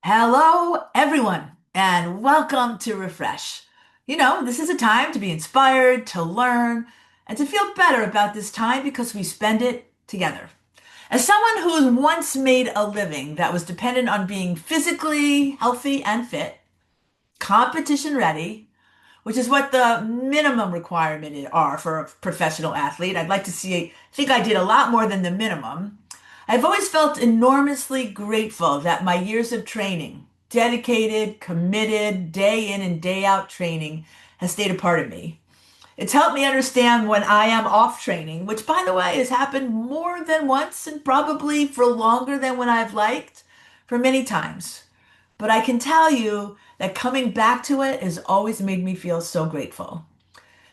Hello, everyone, and welcome to Refresh. This is a time to be inspired, to learn, and to feel better about this time because we spend it together. As someone who once made a living that was dependent on being physically healthy and fit, competition ready, which is what the minimum requirement are for a professional athlete. I'd like to think I did a lot more than the minimum. I've always felt enormously grateful that my years of training, dedicated, committed, day in and day out training, has stayed a part of me. It's helped me understand when I am off training, which, by the way, has happened more than once and probably for longer than when I've liked, for many times. But I can tell you that coming back to it has always made me feel so grateful.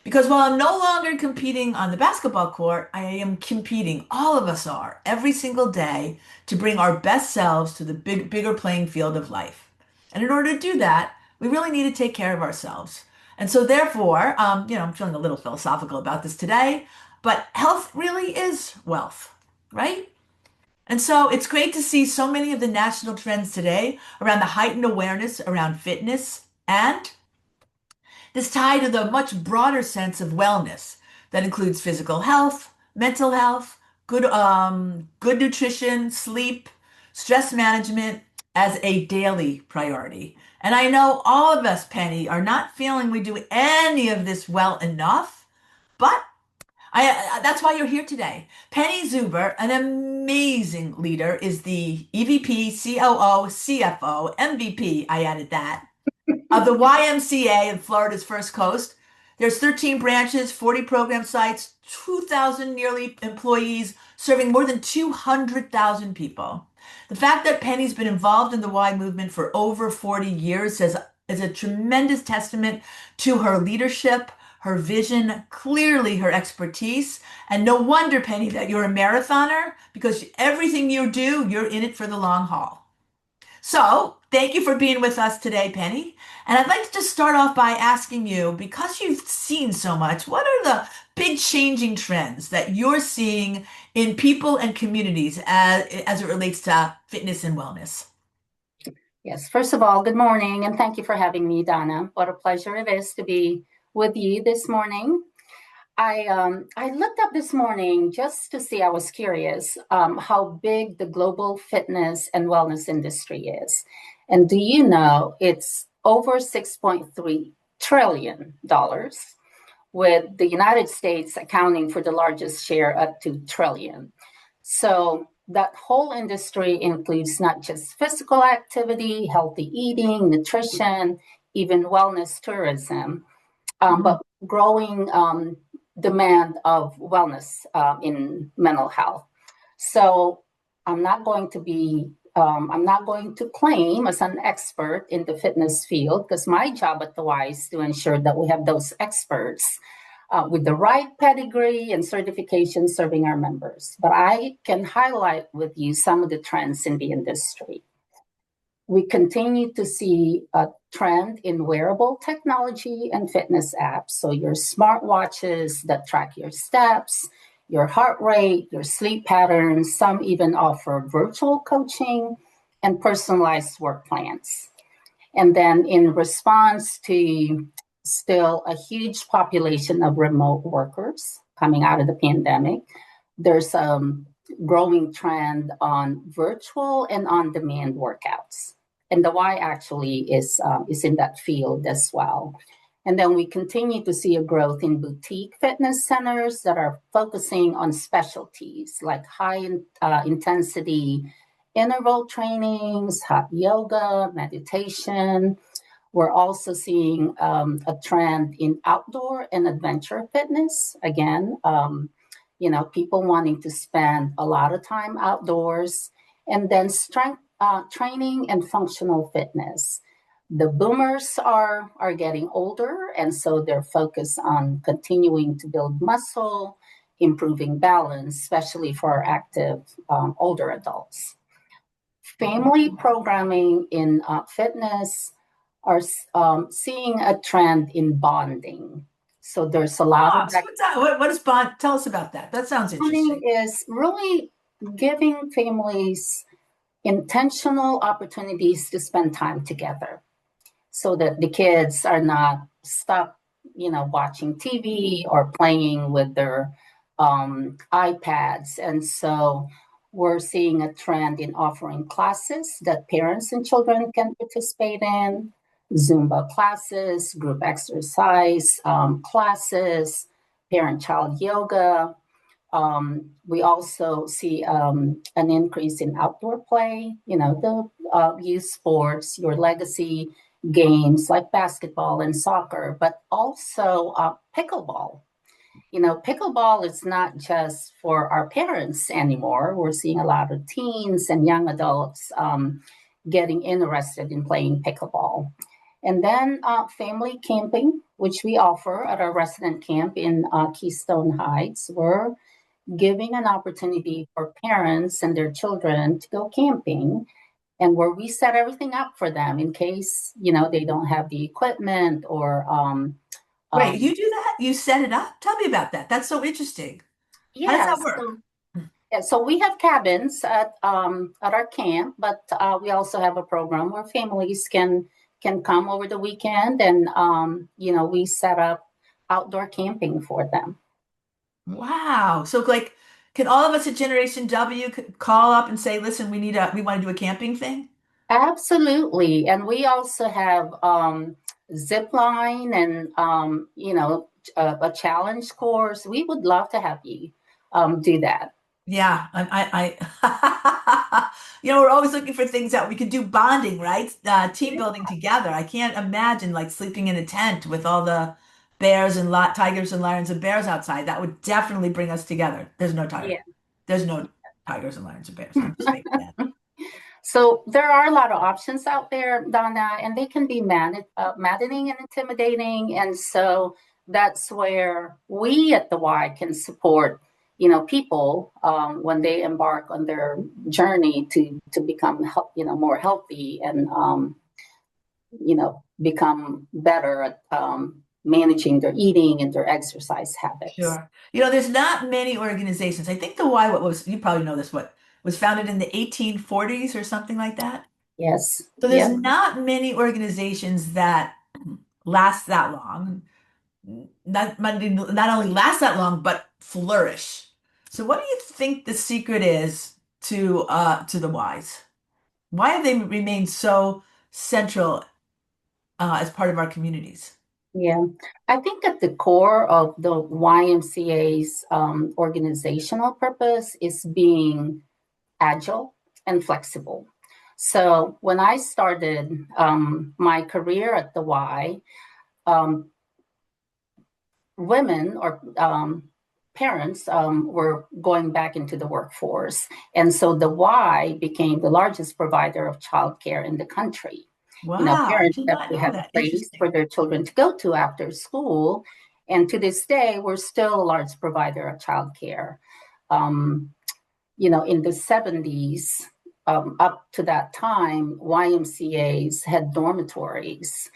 Because while I'm no longer competing on the basketball court, I am competing, all of us are, every single day to bring our best selves to the bigger playing field of life. And in order to do that, we really need to take care of ourselves. And so therefore, I'm feeling a little philosophical about this today, but health really is wealth, right? And so it's great to see so many of the national trends today around the heightened awareness around fitness and this tied to the much broader sense of wellness that includes physical health, mental health, good nutrition, sleep, stress management as a daily priority. And I know all of us, Penny, are not feeling we do any of this well enough, but that's why you're here today. Penny Zuber, an amazing leader, is the EVP, COO, CFO, MVP, I added that, of the YMCA in Florida's First Coast. There's 13 branches, 40 program sites, 2,000 nearly employees, serving more than 200,000 people. The fact that Penny's been involved in the Y movement for over 40 years is a tremendous testament to her leadership, her vision, clearly her expertise. And no wonder, Penny, that you're a marathoner because everything you do, you're in it for the long haul. So, thank you for being with us today, Penny. And I'd like to just start off by asking you, because you've seen so much, what are the big changing trends that you're seeing in people and communities as it relates to fitness and wellness? Yes, first of all, good morning, and thank you for having me, Donna. What a pleasure it is to be with you this morning. I looked up this morning just to see, I was curious how big the global fitness and wellness industry is. And do you know it's over $6.3 trillion, with the United States accounting for the largest share at 2 trillion. So that whole industry includes not just physical activity, healthy eating, nutrition, even wellness tourism, but growing demand of wellness in mental health. So I'm not going to be, I'm not going to claim as an expert in the fitness field because my job at the Y is to ensure that we have those experts with the right pedigree and certification serving our members. But I can highlight with you some of the trends in the industry. We continue to see a trend in wearable technology and fitness apps. So your smartwatches that track your steps, your heart rate, your sleep patterns. Some even offer virtual coaching and personalized work plans. And then in response to still a huge population of remote workers coming out of the pandemic, there's a growing trend on virtual and on-demand workouts. And the Y actually is in that field as well. And then we continue to see a growth in boutique fitness centers that are focusing on specialties like high intensity interval trainings, hot yoga, meditation. We're also seeing a trend in outdoor and adventure fitness. Again, people wanting to spend a lot of time outdoors, and then strength training and functional fitness. The boomers are getting older, and so they're focused on continuing to build muscle, improving balance, especially for our active older adults. Family programming in fitness are seeing a trend in bonding. So there's a lot of What is bond? Tell us about that. That sounds bonding interesting. is really giving families intentional opportunities to spend time together so that the kids are not stuck, watching TV or playing with their iPads. And so we're seeing a trend in offering classes that parents and children can participate in, Zumba classes, group exercise classes, parent child yoga. We also see an increase in outdoor play, the youth sports, your legacy games like basketball and soccer, but also pickleball. Pickleball is not just for our parents anymore. We're seeing a lot of teens and young adults getting interested in playing pickleball. And then family camping, which we offer at our resident camp in Keystone Heights. We're giving an opportunity for parents and their children to go camping, and where we set everything up for them in case they don't have the equipment or Wait, um you do that? You set it up? Tell me about that. That's so interesting. How does that yes. work? So, yeah, so we have cabins at our camp, but we also have a program where families can come over the weekend, and we set up outdoor camping for them. Wow. So like, can all of us at Generation W call up and say, listen, we want to do a camping thing? Absolutely. And we also have zip line and, a challenge course. We would love to have you do that. Yeah, we're always looking for things that we could do bonding, right? Team building together. I can't imagine like sleeping in a tent with all the bears and tigers and lions and bears outside. That would definitely bring us together. Yeah. There's no tigers and lions and bears. I'm just making that. So there are a lot of options out there, Donna, and they can be maddening and intimidating. And so that's where we at the Y can support, people when they embark on their journey to become, more healthy and, become better at managing their eating and their exercise habits. Sure. There's not many organizations. I think the Y, what was, you probably know this, what was founded in the 1840s or something like that. Yes. So there's Yep. not many organizations that last that long, not only last that long, but flourish. So what do you think the secret is to the Ys? Why have they remained so central as part of our communities? Yeah, I think at the core of the YMCA's organizational purpose is being agile and flexible. So when I started my career at the Y, um, women or parents were going back into the workforce. And so the Y became the largest provider of childcare in the country. Wow, I Parents did have not to know have a that. place Interesting. for their children to go to after school. And to this day, we're still a large provider of childcare. Um, in the 70s, up to that time, YMCAs had dormitories,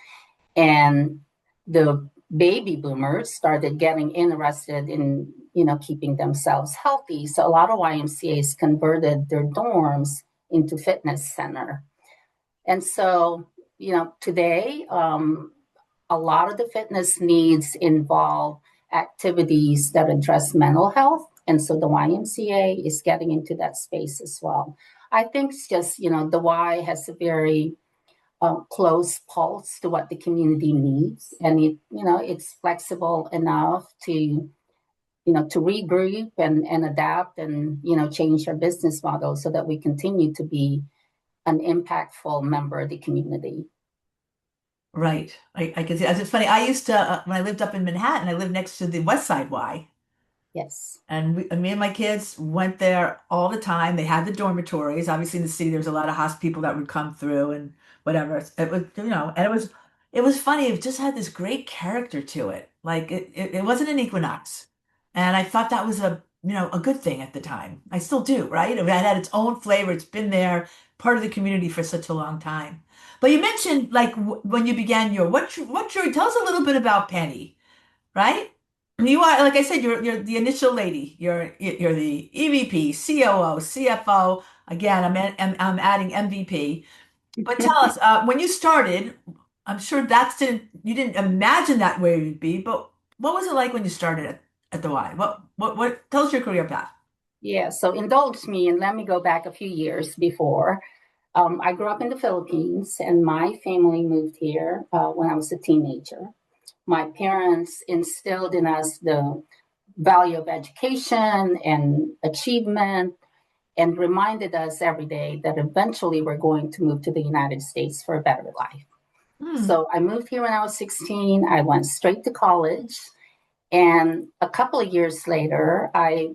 and the baby boomers started getting interested in, keeping themselves healthy. So a lot of YMCAs converted their dorms into fitness center. And so, today, a lot of the fitness needs involve activities that address mental health. And so the YMCA is getting into that space as well. I think it's just, the Y has a very close pulse to what the community needs. And it's flexible enough to regroup and adapt and, change our business model so that we continue to be an impactful member of the community. Right. I can see. It's funny. I used to, when I lived up in Manhattan, I lived next to the West Side Y. Yes. And me and my kids went there all the time. They had the dormitories. Obviously, in the city, there's a lot of hospital people that would come through and whatever. It was, and it was funny. It just had this great character to it. Like it wasn't an Equinox, and I thought that was a good thing at the time. I still do, right? I mean, it had its own flavor. It's been there, part of the community for such a long time. But you mentioned like when you began what jury? Tell us a little bit about Penny, right? You are, like I said, you're the initial lady. You're the EVP, COO, CFO. Again, I'm adding MVP. But tell us, when you started, I'm sure you didn't imagine that where you'd be, but what was it like when you started at the Y? Tell us your career path. Yeah, so indulge me and let me go back a few years before. I grew up in the Philippines, and my family moved here when I was a teenager. My parents instilled in us the value of education and achievement and reminded us every day that eventually we're going to move to the United States for a better life. Hmm. So I moved here when I was 16. I went straight to college. And a couple of years later, I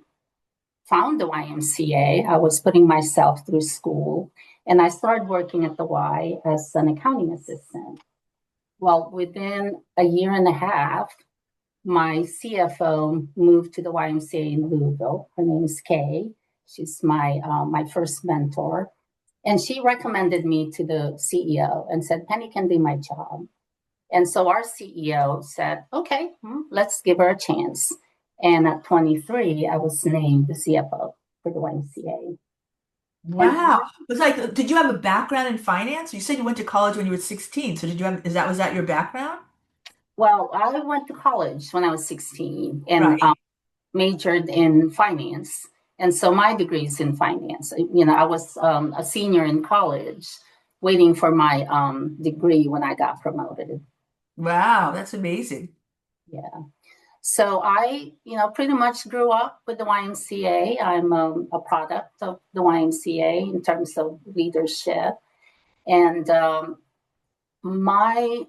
found the YMCA. I was putting myself through school and I started working at the Y as an accounting assistant. Well, within a year and a half, my CFO moved to the YMCA in Louisville. Her name is Kay. She's my first mentor, and she recommended me to the CEO and said, "Penny can do my job." And so our CEO said, "Okay, let's give her a chance." And at 23, I was named the CFO for the YMCA. And Wow. It was like, did you have a background in finance? You said you went to college when you were 16. So was that your background? well, I went to college when I was 16 and Right. majored in finance. And so my degree is in finance. I was a senior in college waiting for my degree when I got promoted. Wow, that's amazing. Yeah. So pretty much grew up with the YMCA. I'm a product of the YMCA in terms of leadership. And my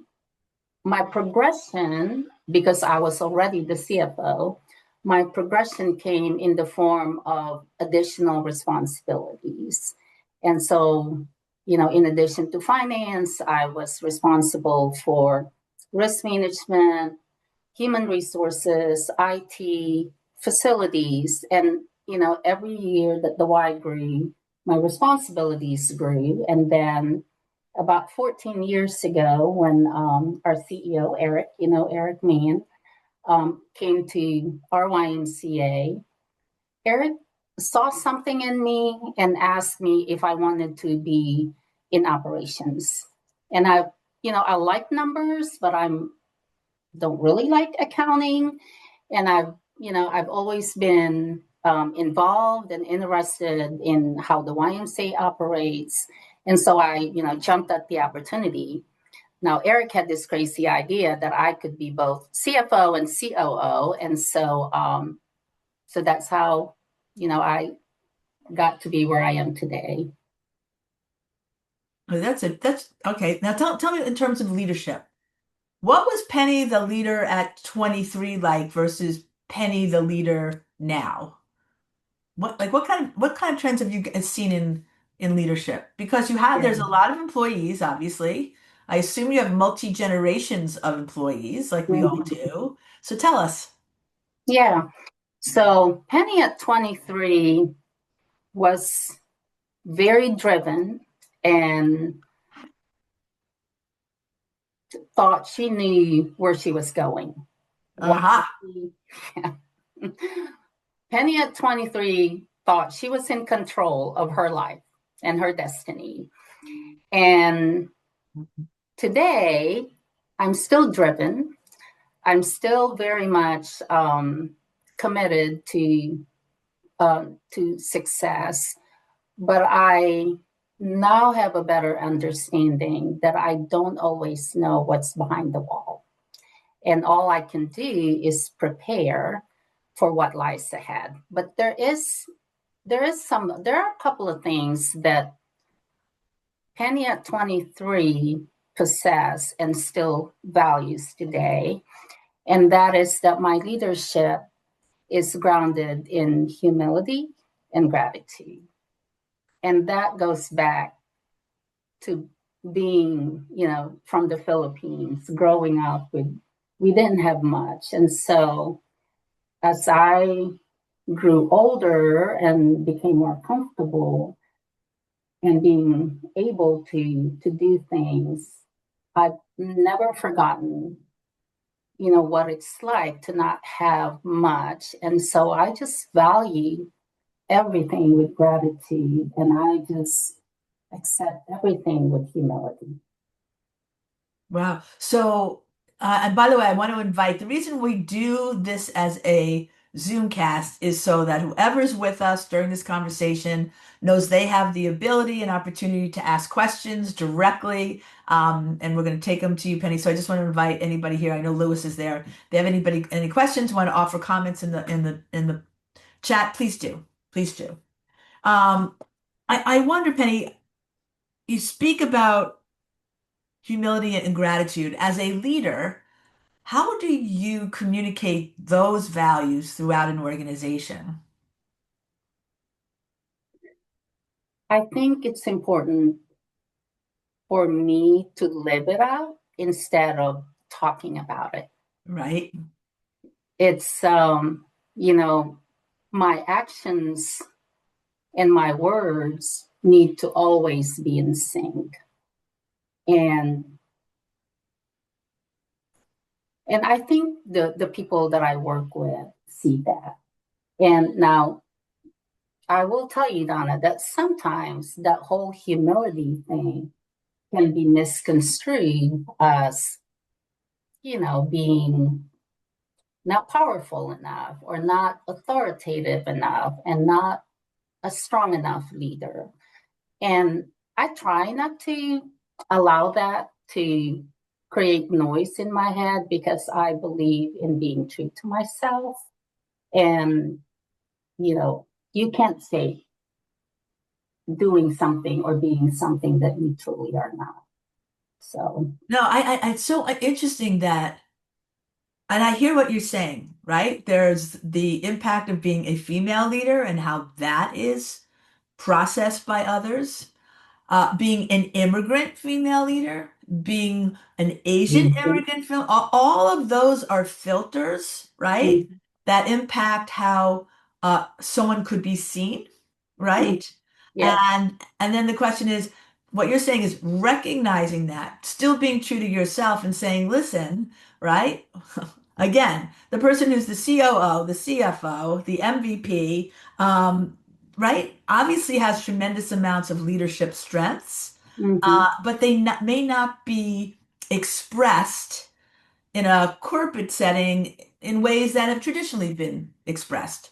my progression, because I was already the CFO, my progression came in the form of additional responsibilities. And so, in addition to finance, I was responsible for risk management, human resources, IT, facilities. And, every year that the Y grew, my responsibilities grew. And then about 14 years ago, when our CEO, Eric, Eric Mann, came to our YMCA, Eric saw something in me and asked me if I wanted to be in operations. And I like numbers, but don't really like accounting. And I've always been involved and interested in how the YMCA operates. And so I, jumped at the opportunity. Now, Eric had this crazy idea that I could be both CFO and COO. And so that's how, I got to be where I am today. That's okay. Now tell me in terms of leadership. What was Penny the leader at 23 like versus Penny the leader now? What kind of trends have you seen in leadership? Because there's a lot of employees, obviously. I assume you have multi generations of employees, like we all Mhm. do. So tell us. Yeah. So Penny at 23 was very driven and thought she knew where she was going. Why Aha. she, Penny at 23 thought she was in control of her life and her destiny. And today, I'm still driven. I'm still very much committed to success, but I now have a better understanding that I don't always know what's behind the wall. And all I can do is prepare for what lies ahead. But there are a couple of things that Penny at 23 possess and still values today. And that is that my leadership is grounded in humility and gratitude. And that goes back to being, from the Philippines, growing up we didn't have much. And so as I grew older and became more comfortable and being able to do things, I've never forgotten, what it's like to not have much. And so I just value everything with gratitude, and I just accept everything with humility. Wow. So, and by the way, I want to invite the reason we do this as a Zoom cast is so that whoever's with us during this conversation knows they have the ability and opportunity to ask questions directly. And we're going to take them to you, Penny. So I just want to invite anybody here. I know Lewis is there. If they have any questions, want to offer comments in the chat, please do. Please do. Um, I wonder, Penny, you speak about humility and gratitude as a leader. How do you communicate those values throughout an organization? I think it's important for me to live it out instead of talking about it. Right? It's, you know, my actions and my words need to always be in sync. And and I think the people that I work with see that. And now I will tell you, Donna, that sometimes that whole humility thing can be misconstrued as, being not powerful enough or not authoritative enough and not a strong enough leader. And I try not to allow that to create noise in my head because I believe in being true to myself. And, you can't say doing something or being something that you truly are not. So, No, it's so interesting that, and I hear what you're saying, right? There's the impact of being a female leader and how that is processed by others. Being an immigrant female leader, being an Asian mhm, immigrant female, all of those are filters, right? mhm, That impact how someone could be seen, mhm, right? yes, And then the question is, what you're saying is recognizing that, still being true to yourself and saying, listen, right? Again, the person who's the COO, the CFO, the MVP, right, obviously has tremendous amounts of leadership strengths, mhm, but they may not be expressed in a corporate setting in ways that have traditionally been expressed.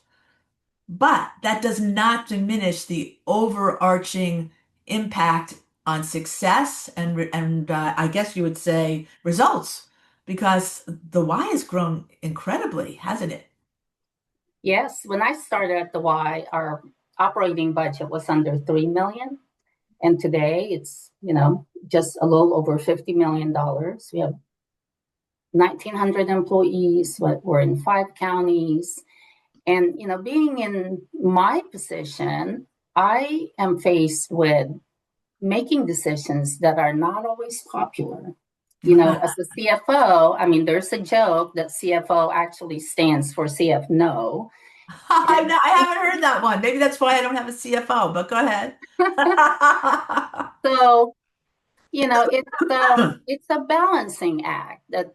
But that does not diminish the overarching impact on success and I guess you would say results, because the Y has grown incredibly, hasn't it? yes. When I started at the Y, our operating budget was under 3 million. And today it's, just a little over $50 million. We have 1,900 employees. We're in 5 counties. And, being in my position, I am faced with making decisions that are not always popular. As the CFO, I mean, there's a joke that CFO actually stands for CF no. And I haven't heard that one. Maybe that's why I don't have a CFO, but go ahead. so, it's a balancing act that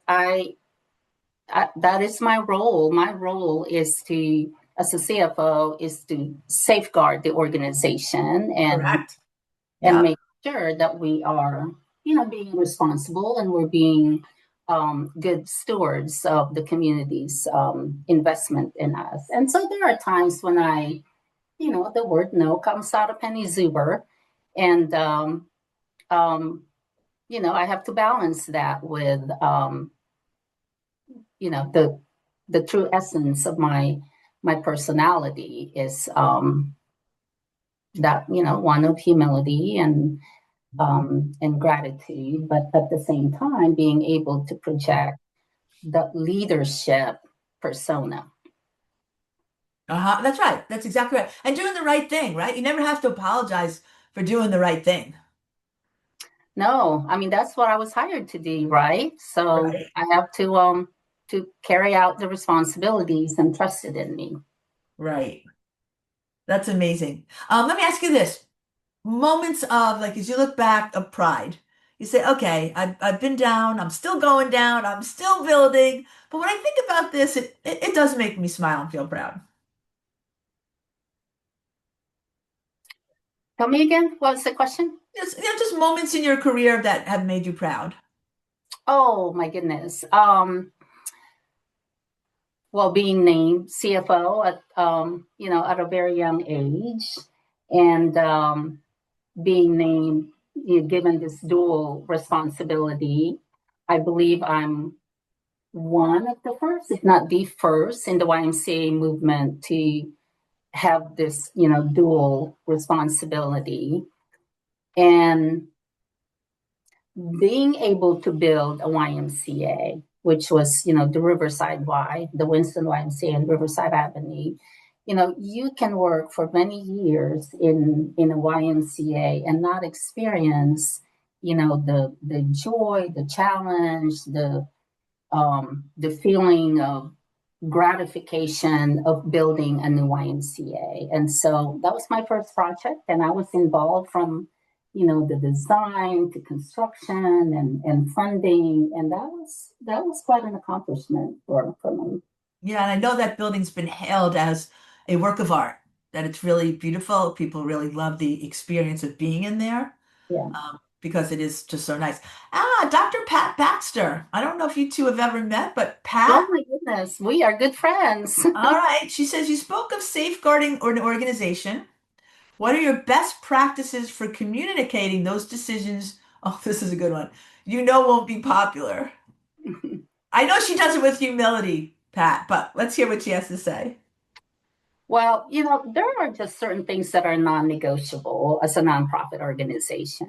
that is my role. My role is to, as a CFO, is to safeguard the organization Correct. and Yeah. make sure that we are, being responsible and we're being good stewards of the community's investment in us. And so there are times when the word no comes out of Penny Zuber, and um, I have to balance that with the true essence of my personality is that one of humility and gratitude, but at the same time being able to project the leadership persona. Uh-huh. That's right. That's exactly right. And doing the right thing, right? You never have to apologize for doing the right thing. No, I mean that's what I was hired to do, right? So Right. I have to carry out the responsibilities entrusted in me. Right. That's amazing. Let me ask you this. Moments of, like, as you look back, of pride, you say, okay, I've been down, I'm still going down, I'm still building. But when I think about this, it does make me smile and feel proud. Tell me again, what was the question? Just moments in your career that have made you proud. Oh my goodness. Well, being named CFO at at a very young age, and being named, given this dual responsibility, I believe I'm one of the first, if not the first, in the YMCA movement to have this, dual responsibility. And being able to build a YMCA, which was, the Riverside Y, the Winston YMCA and Riverside Avenue, you can work for many years in a YMCA and not experience, the joy, the challenge, the feeling of gratification of building a new YMCA. And so that was my first project, and I was involved from the design to construction and funding, and that was quite an accomplishment for me. Yeah, and I know that building's been hailed as a work of art, that it's really beautiful. People really love the experience of being in there, Yeah. because it is just so nice. Dr. Pat Baxter. I don't know if you two have ever met, but Oh Pat, my goodness, we are good friends. all right. She says you spoke of safeguarding an organization. What are your best practices for communicating those decisions? Oh, this is a good one. You know won't be popular. I know she does it with humility, Pat, but let's hear what she has to say. Well, there are just certain things that are non negotiable as a nonprofit organization.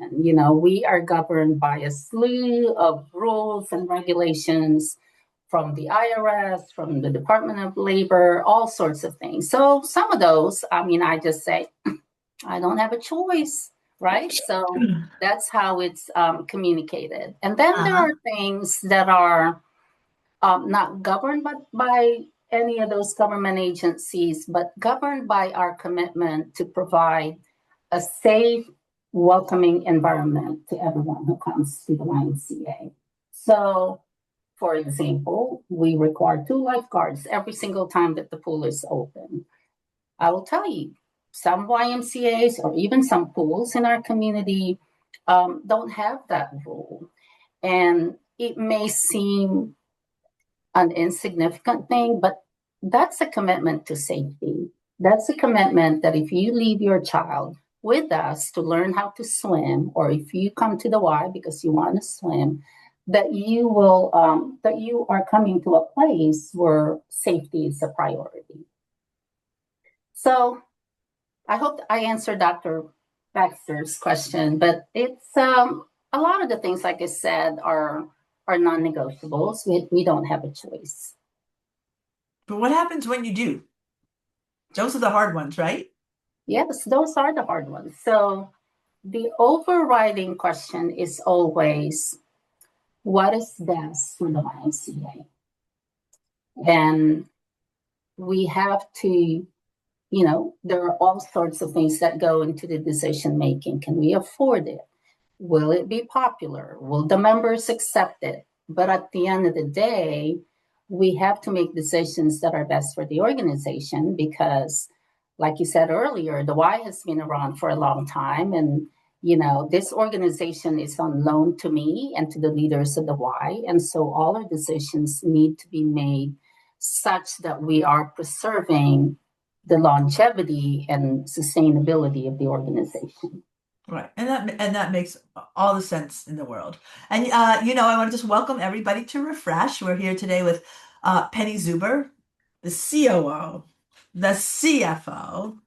We are governed by a slew of rules and regulations from the IRS, from the Department of Labor, all sorts of things. So, some of those, I mean, I just say, I don't have a choice, right? So, that's how it's communicated. And then there Uh-huh. are things that are not governed by any of those government agencies, but governed by our commitment to provide a safe, welcoming environment to everyone who comes to the YMCA. So, for example, we require 2 lifeguards every single time that the pool is open. I will tell you, some YMCAs or even some pools in our community don't have that rule. And it may seem an insignificant thing, but that's a commitment to safety. That's a commitment that if you leave your child with us to learn how to swim, or if you come to the Y because you want to swim, that you are coming to a place where safety is a priority. So I hope I answered Dr. Baxter's question, but it's a lot of the things, like I said, are non-negotiables. We don't have a choice. But what happens when you do? Those are the hard ones, right? Yes, those are the hard ones. So the overriding question is always what is best for the YMCA? And we have to, there are all sorts of things that go into the decision making. Can we afford it? Will it be popular? Will the members accept it? But at the end of the day, we have to make decisions that are best for the organization because, like you said earlier, the Y has been around for a long time. And, this organization is on loan to me and to the leaders of the Y. And so all our decisions need to be made such that we are preserving the longevity and sustainability of the organization. Right. And that makes all the sense in the world. And I want to just welcome everybody to Refresh. We're here today with Penny Zuber, the COO, the CFO.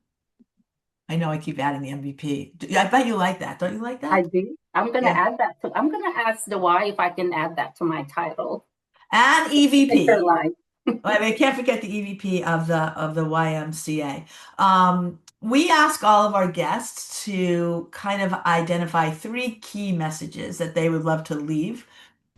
I know I keep adding the MVP. I bet you like that. Don't you like I that? do. I'm going to Yeah. add that to, I'm going to ask the Y if I can add that to my title. And Make her EVP. like. I mean, I can't forget the EVP of the YMCA. We ask all of our guests to kind of identify three key messages that they would love to leave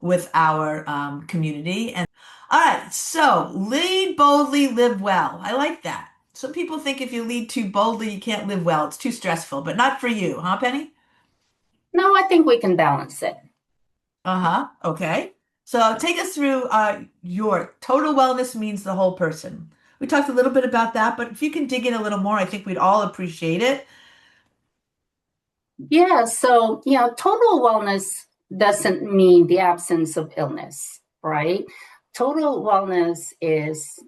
with our community. And all right, so lead boldly, live well. I like that. Some people think if you lead too boldly, you can't live well. It's too stressful, but not for you, huh, Penny? No, I think we can balance it. Uh-huh. Okay. So take us through your total wellness means the whole person. We talked a little bit about that, but if you can dig in a little more, I think we'd all appreciate it. Yeah, so, total wellness doesn't mean the absence of illness, right? Total wellness is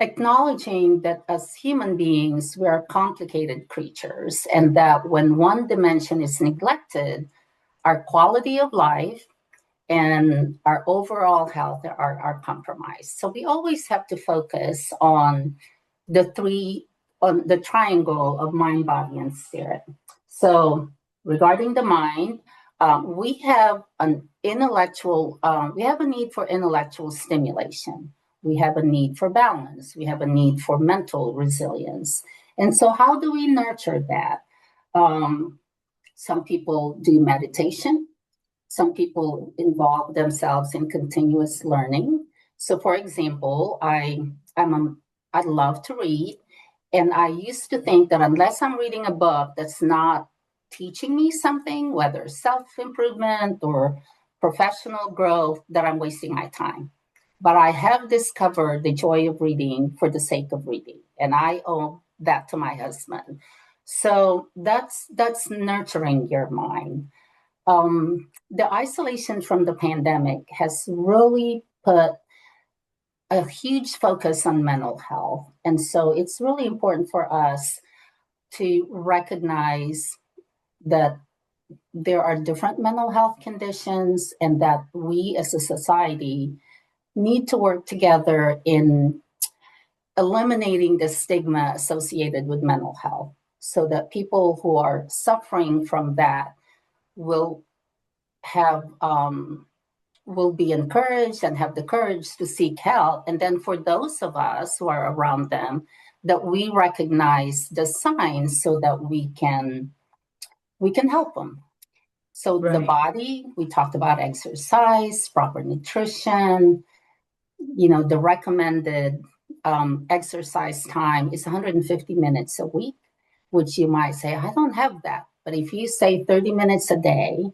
acknowledging that as human beings, we are complicated creatures, and that when one dimension is neglected, our quality of life and our overall health are compromised. So we always have to focus on the three, on the triangle of mind, body, and spirit. So regarding the mind, we have we have a need for intellectual stimulation. We have a need for balance. We have a need for mental resilience. And so, how do we nurture that? Um, some people do meditation. Some people involve themselves in continuous learning. So, for example, I love to read, and I used to think that unless I'm reading a book that's not teaching me something, whether self improvement or professional growth, that I'm wasting my time. But I have discovered the joy of reading for the sake of reading, and I owe that to my husband. So that's nurturing your mind. The isolation from the pandemic has really put a huge focus on mental health. And so it's really important for us to recognize that there are different mental health conditions and that we as a society need to work together in eliminating the stigma associated with mental health so that people who are suffering from that will have will be encouraged and have the courage to seek help. And then for those of us who are around them, that we recognize the signs so that we can help them. So the Right. body, we talked about exercise, proper nutrition. The recommended exercise time is 150 minutes a week, which you might say, I don't have that. But if you say 30 minutes a day,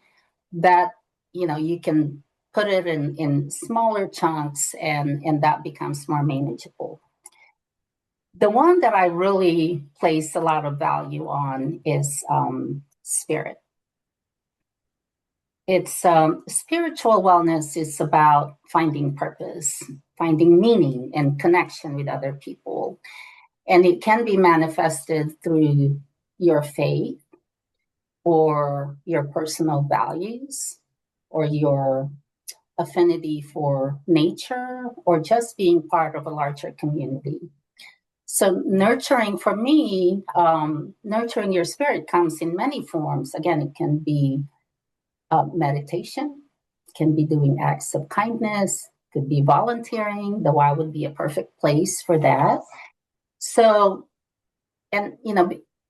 that you can put it in smaller chunks, and that becomes more manageable. The one that I really place a lot of value on is spirit. It's spiritual wellness is about finding purpose, finding meaning and connection with other people, and it can be manifested through your faith or your personal values or your affinity for nature or just being part of a larger community. So, nurturing for me, nurturing your spirit comes in many forms. Again, it can be meditation, it can be doing acts of kindness, could be volunteering. The Y would be a perfect place for that. So, and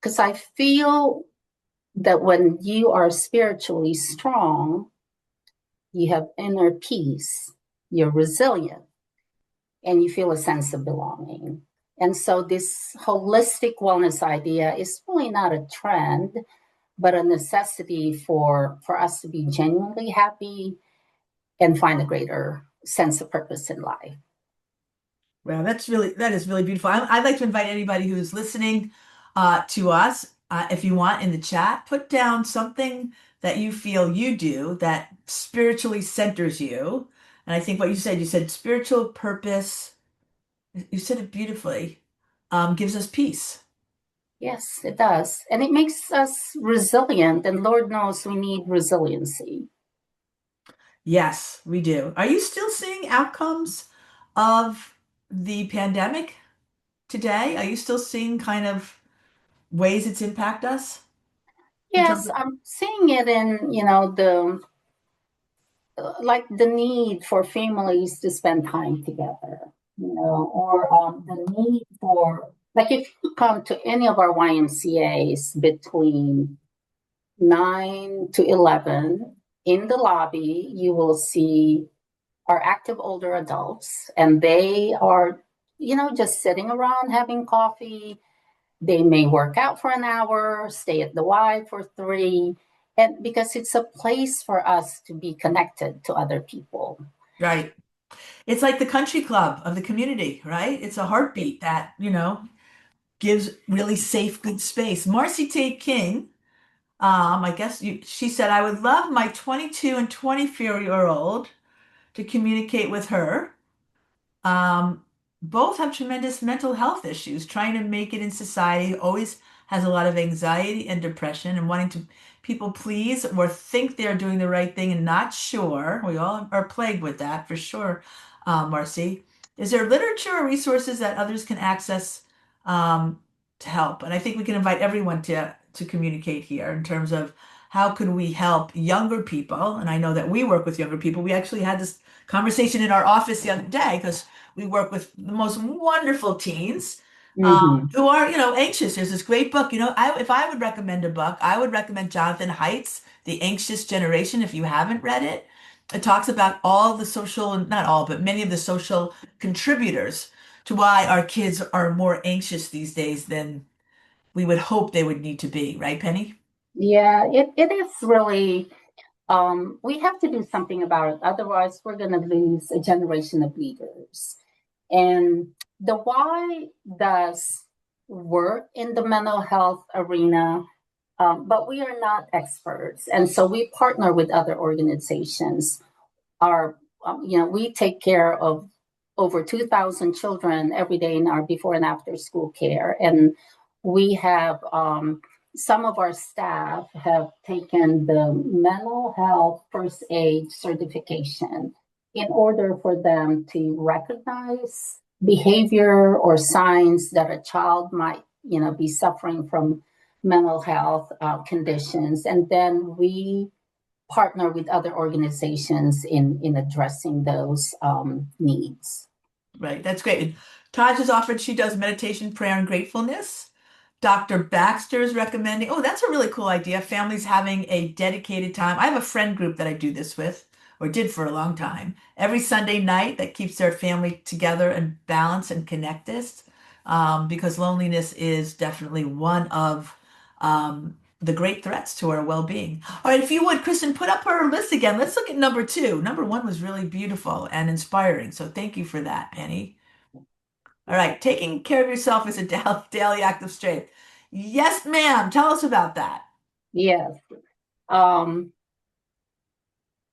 because I feel that when you are spiritually strong, you have inner peace, you're resilient, and you feel a sense of belonging. And so, this holistic wellness idea is really not a trend, but a necessity for us to be genuinely happy and find a greater sense of purpose in life. Well, that is really beautiful. I'd like to invite anybody who is listening to us, if you want, in the chat, put down something that you feel you do that spiritually centers you. And I think what you said spiritual purpose. You said it beautifully. Gives us peace. Yes, it does. And it makes us resilient. And Lord knows we need resiliency. Yes, we do. Are you still seeing outcomes of the pandemic today? Are you still seeing kind of ways it's impact us in terms Yes, of? I'm seeing it in, the like the need for families to spend time together, or the need for, like, if you come to any of our YMCA's between 9 to 11, in the lobby, you will see our active older adults, and they are, just sitting around having coffee. They may work out for an hour, stay at the Y for 3, and because it's a place for us to be connected to other people. Right. It's like the country club of the community, right? It's a heartbeat that, gives really safe, good space. Marcy Tate King I guess she said, I would love my 22 and 24-year-old to communicate with her. Um, Both have tremendous mental health issues. Trying to make it in society always has a lot of anxiety and depression and wanting to people please or think they're doing the right thing and not sure. We all are plagued with that for sure, Marcy. Is there literature or resources that others can access to help? And I think we can invite everyone to communicate here in terms of how can we help younger people? And I know that we work with younger people. We actually had this conversation in our office the other day because we work with the most wonderful teens Hmm. who are, anxious. There's this great book. If I would recommend a book, I would recommend Jonathan Haidt's The Anxious Generation. If you haven't read it, it talks about all the social, not all, but many of the social contributors to why our kids are more anxious these days than we would hope they would need to be. Right, Penny? Yeah, it is really, we have to do something about it. Otherwise, we're going to lose a generation of leaders. And the Y does work in the mental health arena, but we are not experts. And so we partner with other organizations. We take care of over 2,000 children every day in our before and after school care. And we have some of our staff have taken the mental health first aid certification in order for them to recognize behavior or signs that a child might, be suffering from mental health conditions. And then we partner with other organizations in addressing those needs. Right. That's great. And Taj has offered she does meditation, prayer, and gratefulness. Dr. Baxter is recommending, oh, that's a really cool idea. Families having a dedicated time. I have a friend group that I do this with, or did for a long time, every Sunday night that keeps their family together and balanced and connected. Because loneliness is definitely one of the great threats to our well-being. All right, if you would, Kristen, put up her list again. Let's look at number two. Number one was really beautiful and inspiring. So thank you for that, Penny. All right, taking care of yourself is a daily act of strength. Yes, ma'am. Tell us about that. Yes. Um,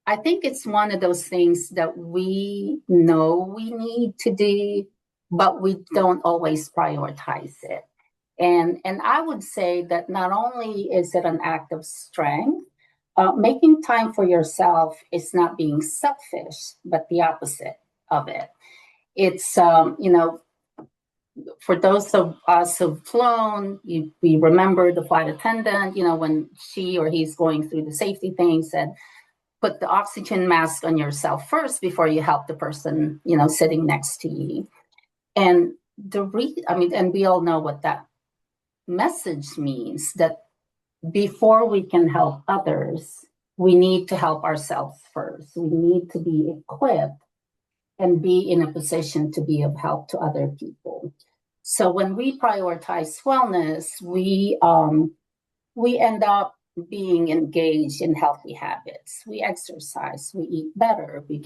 I think it's one of those things that we know we need to do, but we don't always prioritize it. And I would say that not only is it an act of strength, making time for yourself is not being selfish, but the opposite of it. It's for those of us who've flown, we remember the flight attendant, when she or he's going through the safety thing, said, put the oxygen mask on yourself first before you help the person, sitting next to you. And and we all know what that message means, that before we can help others, we need to help ourselves first. We need to be equipped and be in a position to be of help to other people. So when we prioritize wellness, we end up being engaged in healthy habits. We exercise, we eat better, we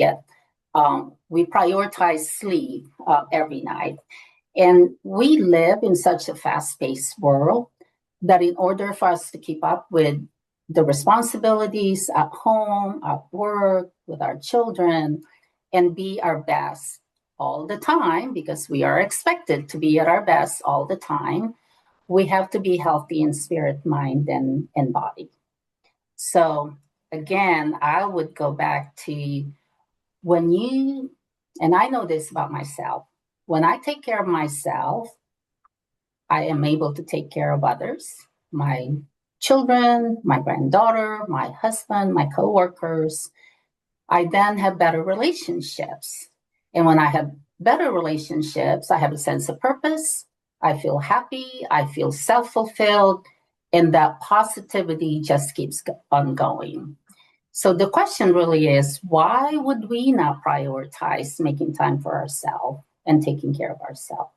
prioritize sleep every night. And we live in such a fast-paced world that in order for us to keep up with the responsibilities at home, at work, with our children, and be our best all the time, because we are expected to be at our best all the time, we have to be healthy in spirit, mind, and body. So again, I would go back to when you, and I know this about myself, when I take care of myself, I am able to take care of others, my children, my granddaughter, my husband, my coworkers. I then have better relationships. And when I have better relationships, I have a sense of purpose. I feel happy. I feel self fulfilled. And that positivity just keeps on going. So the question really is, why would we not prioritize making time for ourselves and taking care of ourselves?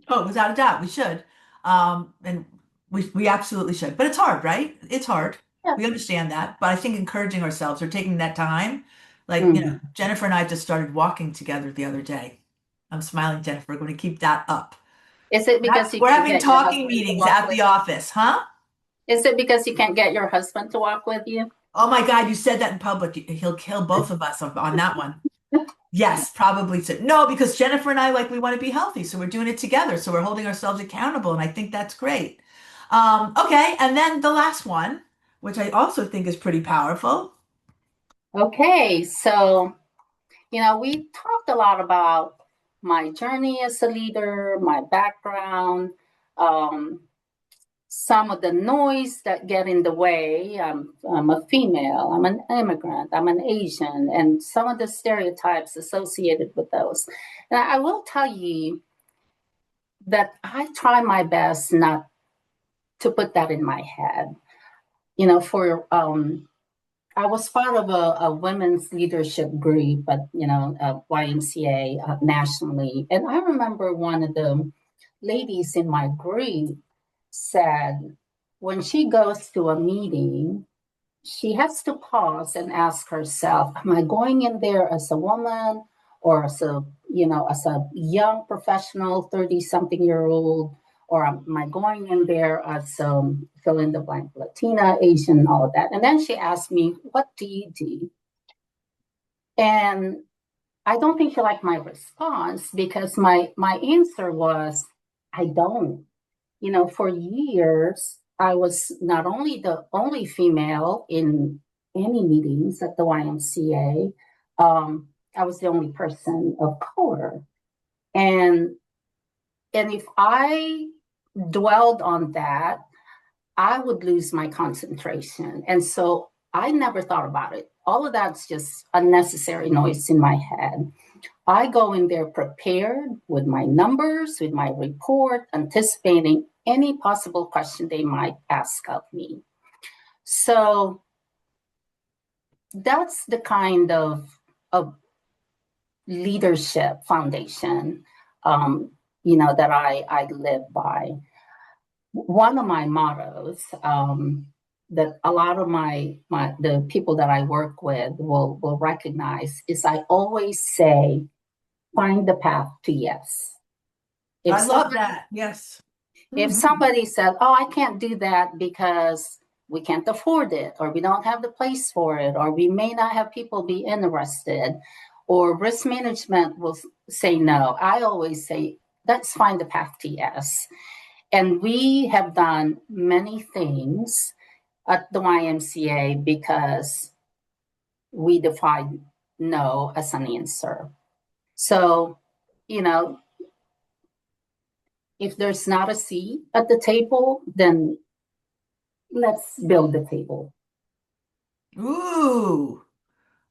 Oh, without a doubt, we should. And we absolutely should. But it's hard, right? It's hard. Yeah. We understand that. But I think encouraging ourselves or taking that time, like, Mhm. Jennifer and I just started walking together the other day. I'm smiling, Jennifer. We're going to keep that up. Is it because you We're can having get your talking husband to meetings walk at with the you? office, huh? Is it because you can't get your husband to walk with you? Oh my God, you said that in public. He'll kill both of us on that one. Yes, probably so. No, because Jennifer and I like we want to be healthy, so we're doing it together. So we're holding ourselves accountable, and I think that's great. Okay, and then the last one, which I also think is pretty powerful. Okay, so we talked a lot about my journey as a leader, my background, um, some of the noise that get in the way. I'm a female, I'm an immigrant, I'm an Asian, and some of the stereotypes associated with those. And I will tell you that I try my best not to put that in my head. For I was part of a women's leadership group at YMCA nationally, and I remember one of the ladies in my group said when she goes to a meeting, she has to pause and ask herself, am I going in there as a woman or as a young professional, 30 something year old, or am I going in there as fill in the blank, Latina, Asian, all of that. And then she asked me, what do you do? And I don't think she liked my response because my answer was, I don't. For years, I was not only the only female in any meetings at the YMCA, I was the only person of color. And if I dwelled on that, I would lose my concentration. And so I never thought about it. All of that's just unnecessary noise in my head. I go in there prepared with my numbers, with my report, anticipating any possible question they might ask of me. So that's the kind of leadership foundation, that I live by. One of my mottos that a lot of the people that I work with will recognize is I always say, find the path to yes. If I love somebody that. Yes. if Mhm. somebody said, "Oh, I can't do that because we can't afford it, or we don't have the place for it, or we may not have people be interested, or risk management will say no," I always say, "Let's find the path to yes." And we have done many things at the YMCA because we define no as an answer. So, you know, if there's not a seat at the table, then let's build the table. Ooh.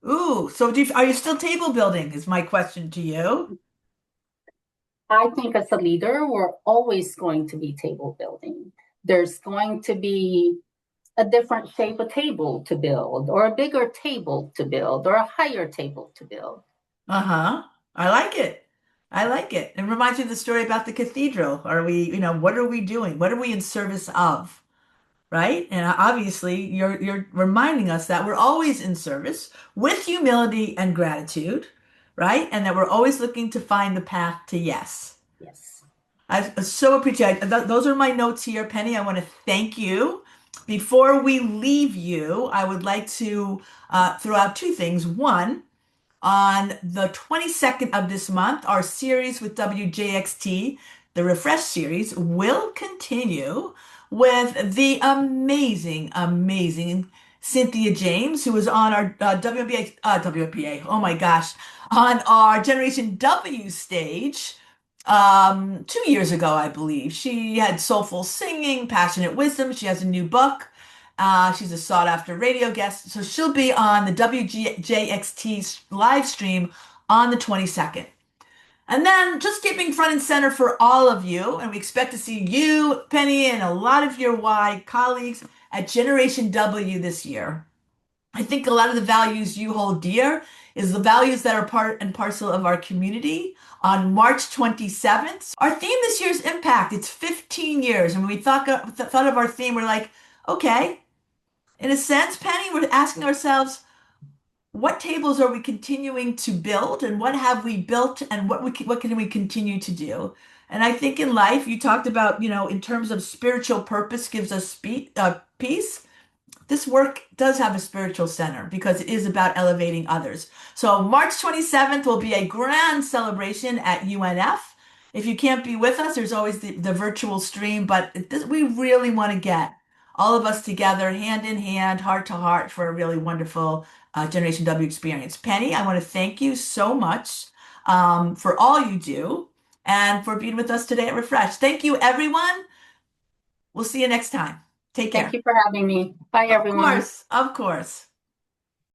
Ooh. So are you still table building is my question to you. I think as a leader, we're always going to be table building. There's going to be a different shape of table to build, or a bigger table to build, or a higher table to build. Uh-huh. I like it. I like it. It reminds me of the story about the cathedral. Are we, what are we doing? What are we in service of? Right? And obviously, you're reminding us that we're always in service with humility and gratitude, right? And that we're always looking to find the path to yes. Yes. I so appreciate those are my notes here, Penny. I want to thank you. Before we leave you, I would like to throw out two things. One, on the 22nd of this month, our series with WJXT, the Refresh series, will continue with the amazing Cynthia James, who was on our WNBA, oh my gosh, on our Generation W stage 2 years ago, I believe. She had soulful singing, passionate wisdom. She has a new book. She's a sought after radio guest. So she'll be on the WJXT live stream on the 22nd. And then just keeping front and center for all of you. And we expect to see you, Penny, and a lot of your Y colleagues at Generation W this year. I think a lot of the values you hold dear is the values that are part and parcel of our community. On March 27th, our theme this year is impact. It's 15 years. And when we thought of our theme, we're like, okay, in a sense, Penny, we're asking ourselves, what tables are we continuing to build and what have we built and what can we continue to do? And I think in life, you talked about, in terms of spiritual purpose gives us peace. This work does have a spiritual center because it is about elevating others. So March 27th will be a grand celebration at UNF. If you can't be with us, there's always the virtual stream, but we really want to get all of us together, hand in hand, heart to heart, for a really wonderful Generation W experience. Penny, I want to thank you so much for all you do and for being with us today at Refresh. Thank you, everyone. We'll see you next time. Take Thank care. you for having me. Bye, Of everyone. course, of course.